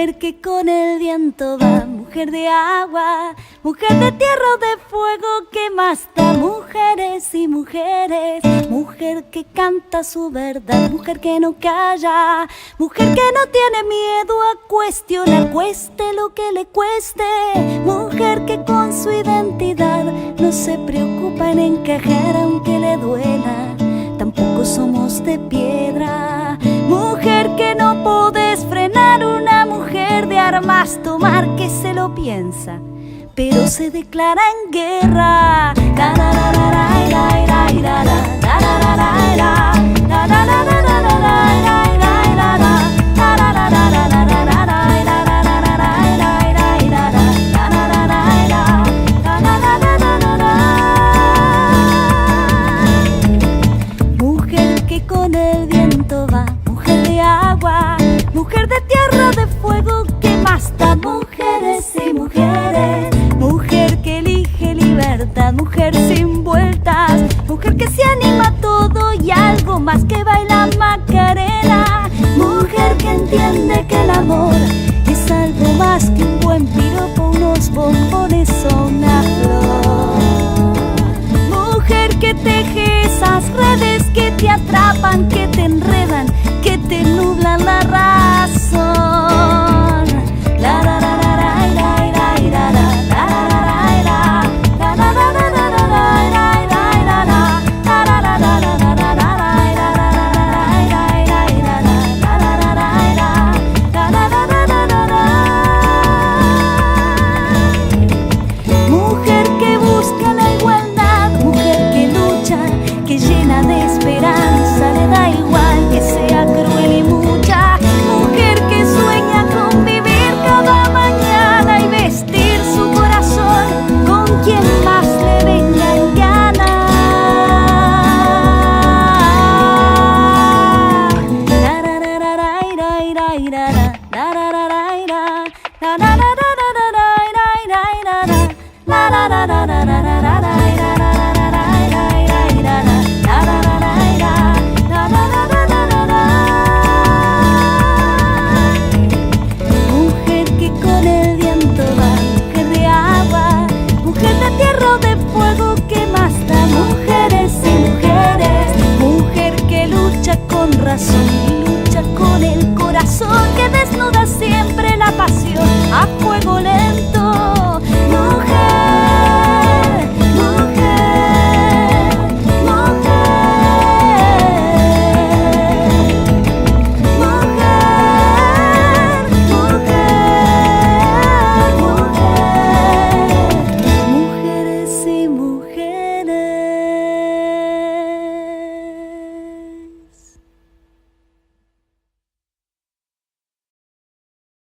Mujer que con el viento va, mujer de agua, mujer de tierra o de fuego que más da. Mujeres y mujeres, mujer que canta su verdad, mujer que no calla, mujer que no tiene miedo a cuestionar, cueste lo que le cueste. Mujer que con su identidad no se preocupa en encajar aunque le duela, tampoco somos de piedra. Mujer que no podés frenar, una mujer de armas tomar que se lo piensa, pero se declara en guerra. Mujer que con el viento va, mujer de agua, mujer de tierra, de fuego que más da. Mujeres y mujeres, mujer que elige libertad, mujer sin vueltas, mujer que se anima a todo y algo más, que baila Macarena. Mujer que entiende que el amor es algo más que un buen piropo, unos bombones o una flor. Mujer que teje esas redes que te atrapan, que te enredan, que te nublan la razón. Mujer que busca la igualdad, mujer que lucha, que llena de esperanza, le da igual que sea cruel y mucha. Mujer que sueña con vivir cada mañana y vestir su corazón con quien más le venga en gana. Mujer que con el viento va, mujer de agua, mujer de tierra o de fuego que más da. Mujeres y mujeres, mujer que lucha con razón y lucha con el corazón, que desnuda sin